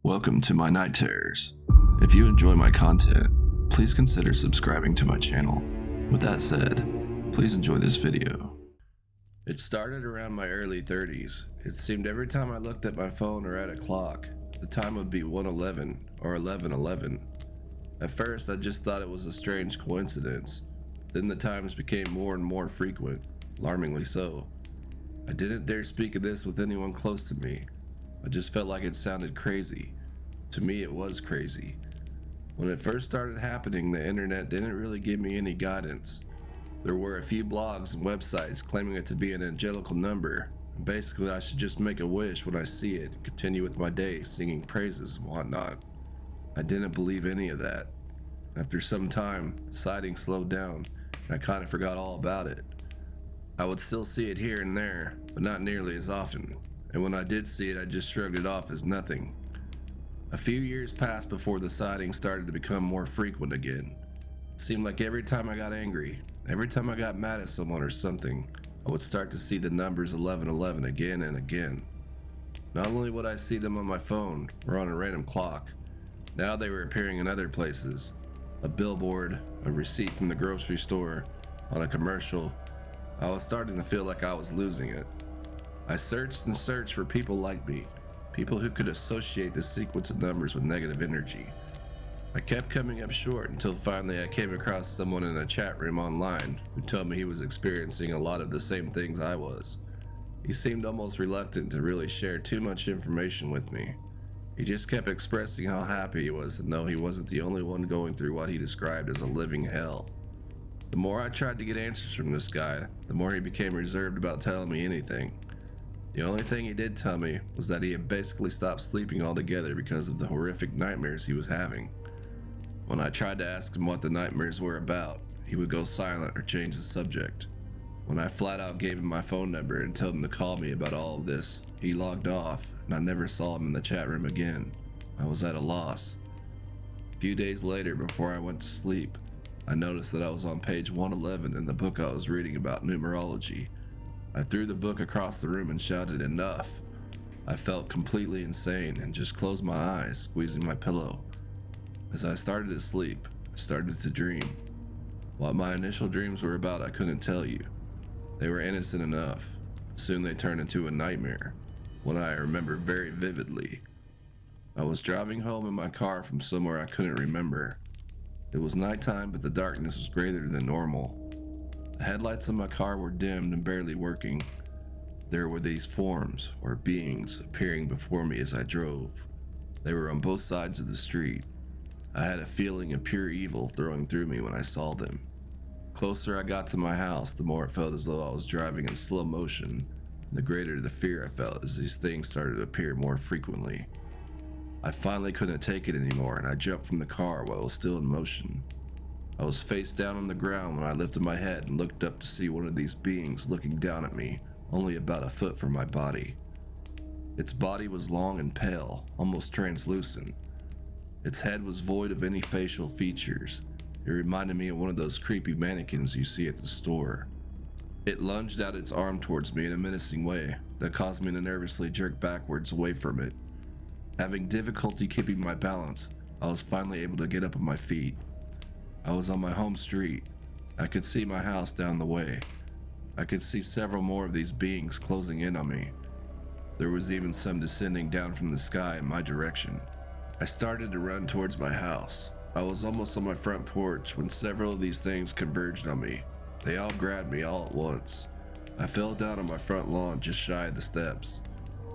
Welcome to my night terrors. If you enjoy my content, please consider subscribing to my channel. With that said, please enjoy this video. It started around my early 30s. It seemed every time I looked at my phone or at a clock, the time would be 1:11 or 11:11. At first, I just thought it was a strange coincidence. Then the times became more and more frequent, alarmingly so. I didn't dare speak of this with anyone close to me. I just felt like it sounded crazy. To me, it was crazy. When it first started happening, the internet didn't really give me any guidance. There were a few blogs and websites claiming it to be an angelical number. Basically, I should just make a wish when I see it and continue with my day singing praises and whatnot. I didn't believe any of that. After some time, the sightings slowed down, and I kind of forgot all about it. I would still see it here and there, but not nearly as often. And when I did see it, I just shrugged it off as nothing. A few years passed before the sightings started to become more frequent again. It seemed like every time I got angry, every time I got mad at someone or something, I would start to see the numbers 1111 again and again. Not only would I see them on my phone or on a random clock, now they were appearing in other places. A billboard, a receipt from the grocery store, on a commercial. I was starting to feel like I was losing it. I searched and searched for people like me, people who could associate the sequence of numbers with negative energy. I kept coming up short until finally I came across someone in a chat room online who told me he was experiencing a lot of the same things I was. He seemed almost reluctant to really share too much information with me. He just kept expressing how happy he was to know he wasn't the only one going through what he described as a living hell. The more I tried to get answers from this guy, the more he became reserved about telling me anything. The only thing he did tell me was that he had basically stopped sleeping altogether because of the horrific nightmares he was having. When I tried to ask him what the nightmares were about, he would go silent or change the subject. When I flat out gave him my phone number and told him to call me about all of this, he logged off and I never saw him in the chat room again. I was at a loss. A few days later, before I went to sleep, I noticed that I was on page 111 in the book I was reading about numerology. I threw the book across the room and shouted, "Enough!" I felt completely insane and just closed my eyes, squeezing my pillow. As I started to sleep, I started to dream. What my initial dreams were about, I couldn't tell you. They were innocent enough. Soon they turned into a nightmare, one I remember very vividly. I was driving home in my car from somewhere I couldn't remember. It was nighttime, but the darkness was greater than normal. The headlights of my car were dimmed and barely working. There were these forms, or beings, appearing before me as I drove. They were on both sides of the street. I had a feeling of pure evil throwing through me when I saw them. The closer I got to my house, the more it felt as though I was driving in slow motion, and the greater the fear I felt as these things started to appear more frequently. I finally couldn't take it anymore, and I jumped from the car while it was still in motion. I was face down on the ground when I lifted my head and looked up to see one of these beings looking down at me, only about a foot from my body. Its body was long and pale, almost translucent. Its head was void of any facial features. It reminded me of one of those creepy mannequins you see at the store. It lunged out its arm towards me in a menacing way that caused me to nervously jerk backwards away from it. Having difficulty keeping my balance, I was finally able to get up on my feet. I was on my home street. I could see my house down the way. I could see several more of these beings closing in on me. There was even some descending down from the sky in my direction. I started to run towards my house. I was almost on my front porch when several of these things converged on me. They all grabbed me all at once. I fell down on my front lawn just shy of the steps.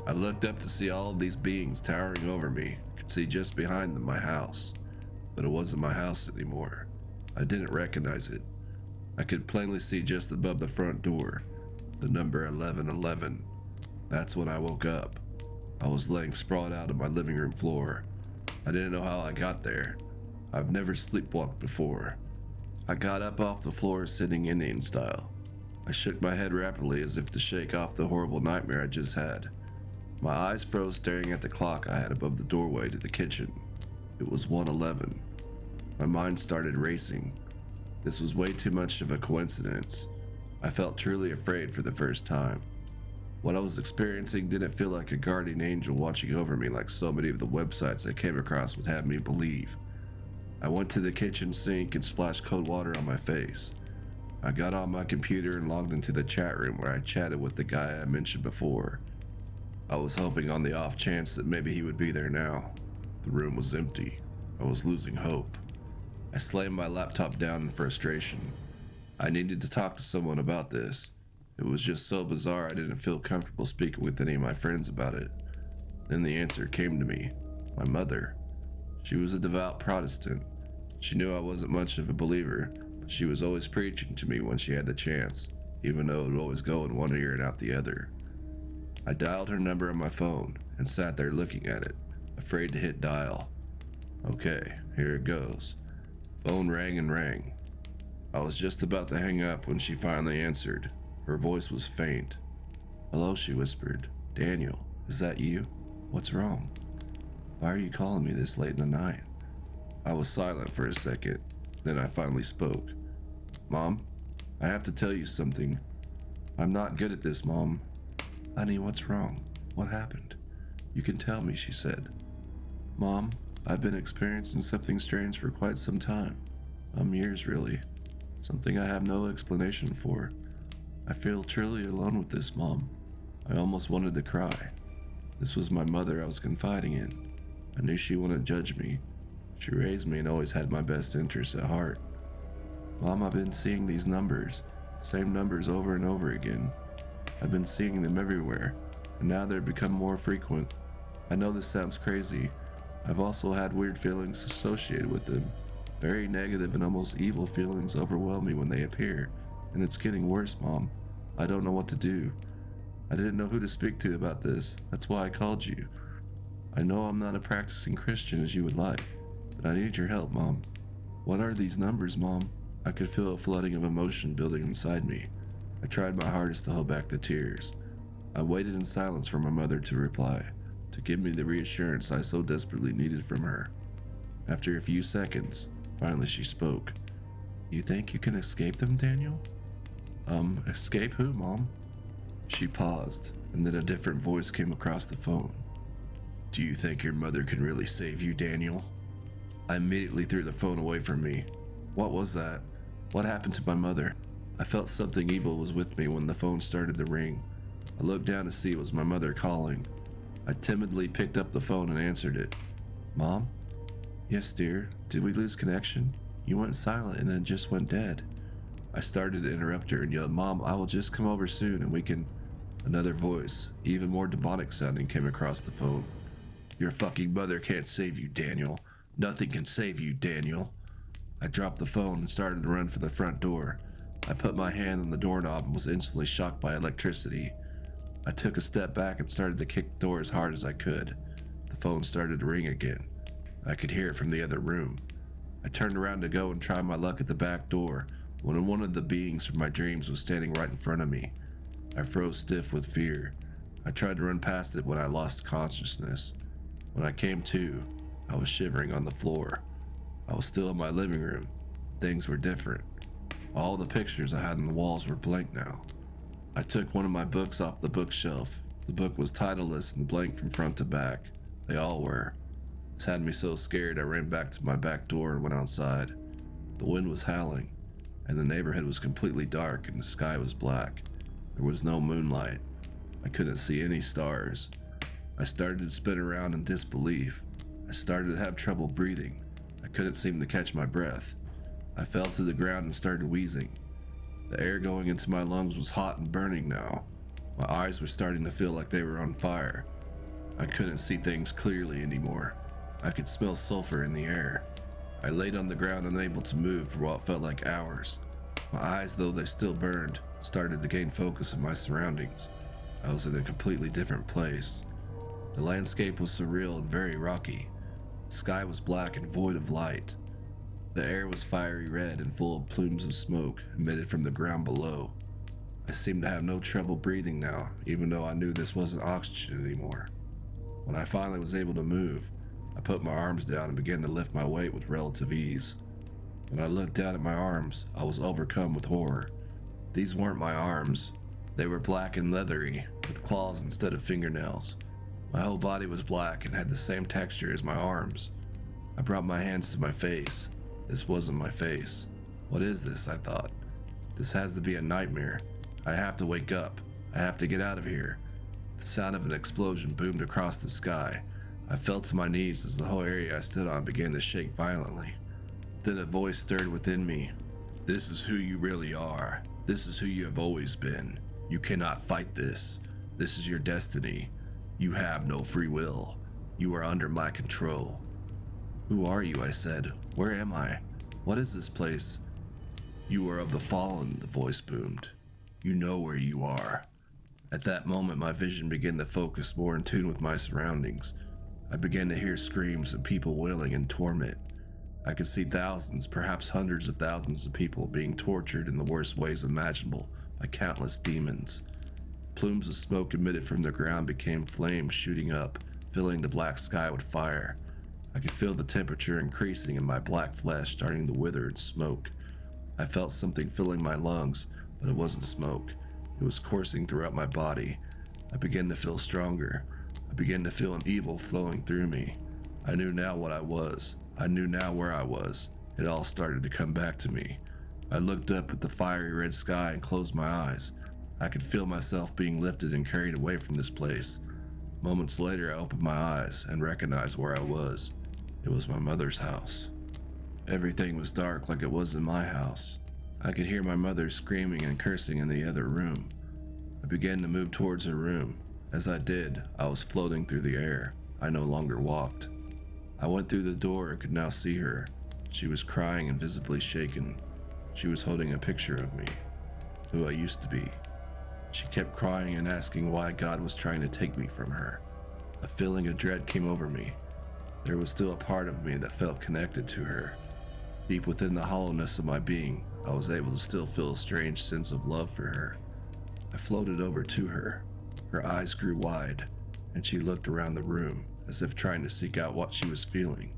I looked up to see all of these beings towering over me. I could see just behind them my house, but it wasn't my house anymore. I didn't recognize it. I could plainly see just above the front door, the number 1111. That's when I woke up. I was laying sprawled out on my living room floor. I didn't know how I got there. I've never sleepwalked before. I got up off the floor sitting Indian style. I shook my head rapidly as if to shake off the horrible nightmare I just had. My eyes froze staring at the clock I had above the doorway to the kitchen. It was 1:11. My mind started racing. This was way too much of a coincidence. I felt truly afraid for the first time. What I was experiencing didn't feel like a guardian angel watching over me like so many of the websites I came across would have me believe. I went to the kitchen sink and splashed cold water on my face. I got on my computer and logged into the chat room where I chatted with the guy I mentioned before. I was hoping on the off chance that maybe he would be there now. The room was empty. I was losing hope. I slammed my laptop down in frustration. I needed to talk to someone about this. It was just so bizarre I didn't feel comfortable speaking with any of my friends about it. Then the answer came to me. My mother. She was a devout Protestant. She knew I wasn't much of a believer, but she was always preaching to me when she had the chance, even though it would always go in one ear and out the other. I dialed her number on my phone and sat there looking at it, afraid to hit dial. Okay, here it goes. Phone rang and rang. I was just about to hang up when she finally answered. Her voice was faint. "Hello," she whispered. "Daniel, is that you? What's wrong? Why are you calling me this late in the night?" I was silent for a second. Then I finally spoke. "Mom, I have to tell you something. I'm not good at this, Mom." "Honey, what's wrong? What happened?" "You can tell me," she said. "Mom, I've been experiencing something strange for quite some time. Years really. Something I have no explanation for. I feel truly alone with this, Mom. I almost wanted to cry. This was my mother I was confiding in. I knew she wouldn't judge me. She raised me and always had my best interests at heart. Mom, I've been seeing these numbers, same numbers over and over again. I've been seeing them everywhere, and now they've become more frequent. I know this sounds crazy. I've also had weird feelings associated with them. Very negative and almost evil feelings overwhelm me when they appear, and it's getting worse, Mom. I don't know what to do. I didn't know who to speak to about this. That's why I called you. I know I'm not a practicing Christian as you would like, but I need your help, Mom. What are these numbers, Mom?" I could feel a flooding of emotion building inside me. I tried my hardest to hold back the tears. I waited in silence for my mother to reply, to give me the reassurance I so desperately needed from her. After a few seconds, finally she spoke. "You think you can escape them, Daniel?" Escape who, Mom?" She paused, and then a different voice came across the phone. "Do you think your mother can really save you, Daniel?" I immediately threw the phone away from me. What was that? What happened to my mother? I felt something evil was with me when the phone started to ring. I looked down to see it was my mother calling. I timidly picked up the phone and answered it. "Mom?" "Yes, dear. Did we lose connection? You went silent and then just went dead." I started to interrupt her and yelled, "Mom, I will just come over soon and we can..." Another voice, even more demonic sounding, came across the phone. "Your fucking mother can't save you, Daniel. Nothing can save you, Daniel." I dropped the phone and started to run for the front door. I put my hand on the doorknob and was instantly shocked by electricity. I took a step back and started to kick the door as hard as I could. The phone started to ring again. I could hear it from the other room. I turned around to go and try my luck at the back door when one of the beings from my dreams was standing right in front of me. I froze stiff with fear. I tried to run past it when I lost consciousness. When I came to, I was shivering on the floor. I was still in my living room. Things were different. All the pictures I had on the walls were blank now. I took one of my books off the bookshelf. The book was titleless and blank from front to back. They all were. This had me so scared I ran back to my back door and went outside. The wind was howling, and the neighborhood was completely dark and the sky was black. There was no moonlight. I couldn't see any stars. I started to spin around in disbelief. I started to have trouble breathing. I couldn't seem to catch my breath. I fell to the ground and started wheezing. The air going into my lungs was hot and burning now. My eyes were starting to feel like they were on fire. I couldn't see things clearly anymore. I could smell sulfur in the air. I laid on the ground unable to move for what felt like hours. My eyes, though they still burned, started to gain focus on my surroundings. I was in a completely different place. The landscape was surreal and very rocky. The sky was black and void of light. The air was fiery red and full of plumes of smoke emitted from the ground below. I seemed to have no trouble breathing now, even though I knew this wasn't oxygen anymore. When I finally was able to move, I put my arms down and began to lift my weight with relative ease. When I looked down at my arms, I was overcome with horror. These weren't my arms. They were black and leathery, with claws instead of fingernails. My whole body was black and had the same texture as my arms. I brought my hands to my face. This wasn't my face. What is this? I thought. This has to be a nightmare. I have to wake up. I have to get out of here. The sound of an explosion boomed across the sky. I fell to my knees as the whole area I stood on began to shake violently. Then a voice stirred within me. This is who you really are. This is who you have always been. You cannot fight this. This is your destiny. You have no free will. You are under my control. Who are you? I said. Where am I? What is this place? You are of the fallen, the voice boomed. You know where you are. At that moment, my vision began to focus more in tune with my surroundings. I began to hear screams and people wailing in torment. I could see thousands, perhaps hundreds of thousands of people being tortured in the worst ways imaginable by countless demons. Plumes of smoke emitted from the ground became flames shooting up, filling the black sky with fire. I could feel the temperature increasing and my black flesh starting to wither and smoke. I felt something filling my lungs, but it wasn't smoke. It was coursing throughout my body. I began to feel stronger. I began to feel an evil flowing through me. I knew now what I was. I knew now where I was. It all started to come back to me. I looked up at the fiery red sky and closed my eyes. I could feel myself being lifted and carried away from this place. Moments later, I opened my eyes and recognized where I was. It was my mother's house. Everything was dark like it was in my house. I could hear my mother screaming and cursing in the other room. I began to move towards her room. As I did, I was floating through the air. I no longer walked. I went through the door and could now see her. She was crying and visibly shaken. She was holding a picture of me, who I used to be. She kept crying and asking why God was trying to take me from her. A feeling of dread came over me. There was still a part of me that felt connected to her. Deep within the hollowness of my being, I was able to still feel a strange sense of love for her. I floated over to her. Her eyes grew wide, and she looked around the room, as if trying to seek out what she was feeling.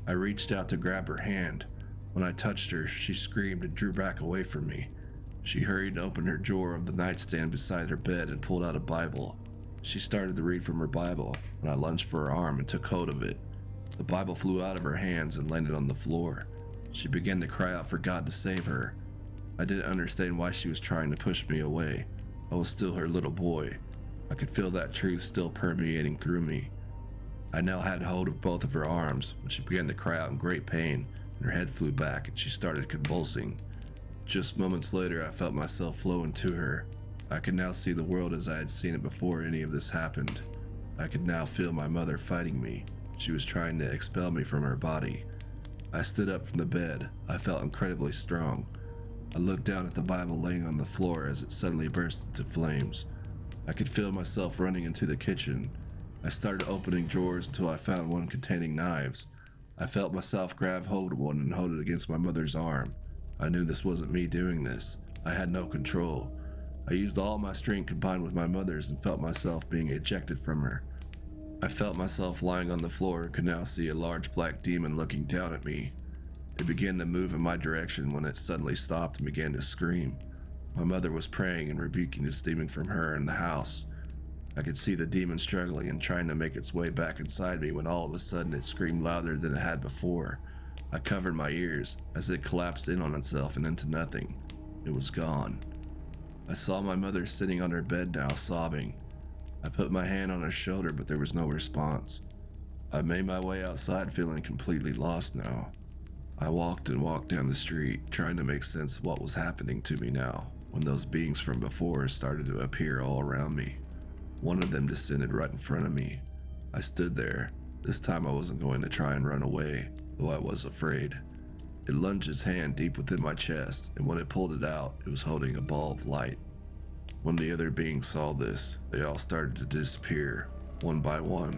I reached out to grab her hand. When I touched her, she screamed and drew back away from me. She hurried and opened her drawer of the nightstand beside her bed and pulled out a Bible. She started to read from her Bible, and I lunged for her arm and took hold of it. The Bible flew out of her hands and landed on the floor. She began to cry out for God to save her. I didn't understand why she was trying to push me away. I was still her little boy. I could feel that truth still permeating through me. I now had hold of both of her arms when she began to cry out in great pain, and her head flew back and she started convulsing. Just moments later, I felt myself flow into her. I could now see the world as I had seen it before any of this happened. I could now feel my mother fighting me. She was trying to expel me from her body. I stood up from the bed. I felt incredibly strong. I looked down at the Bible laying on the floor as it suddenly burst into flames. I could feel myself running into the kitchen. I started opening drawers until I found one containing knives. I felt myself grab hold of one and hold it against my mother's arm. I knew this wasn't me doing this. I had no control. I used all my strength combined with my mother's and felt myself being ejected from her. I felt myself lying on the floor and could now see a large black demon looking down at me. It began to move in my direction when it suddenly stopped and began to scream. My mother was praying and rebuking this demon from her in the house. I could see the demon struggling and trying to make its way back inside me when all of a sudden it screamed louder than it had before. I covered my ears as it collapsed in on itself and into nothing. It was gone. I saw my mother sitting on her bed now, sobbing. I put my hand on her shoulder, but there was no response. I made my way outside feeling completely lost now. I walked and walked down the street, trying to make sense of what was happening to me now, when those beings from before started to appear all around me. One of them descended right in front of me. I stood there. This time I wasn't going to try and run away, though I was afraid. It lunged its hand deep within my chest, and when it pulled it out, it was holding a ball of light. When the other beings saw this, they all started to disappear, one by one.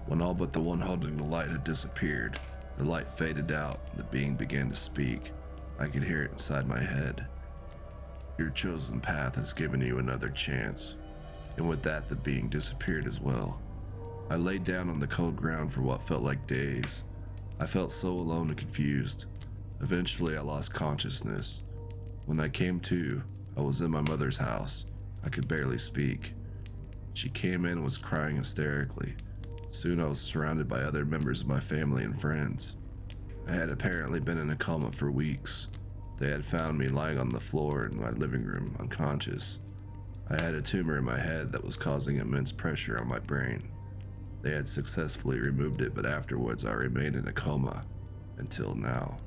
When all but the one holding the light had disappeared, the light faded out and the being began to speak. I could hear it inside my head. Your chosen path has given you another chance. And with that, the being disappeared as well. I laid down on the cold ground for what felt like days. I felt so alone and confused. Eventually, I lost consciousness. When I came to, I was in my mother's house. I could barely speak. She came in and was crying hysterically. Soon I was surrounded by other members of my family and friends. I had apparently been in a coma for weeks. They had found me lying on the floor in my living room, unconscious. I had a tumor in my head that was causing immense pressure on my brain. They had successfully removed it, but afterwards I remained in a coma until now.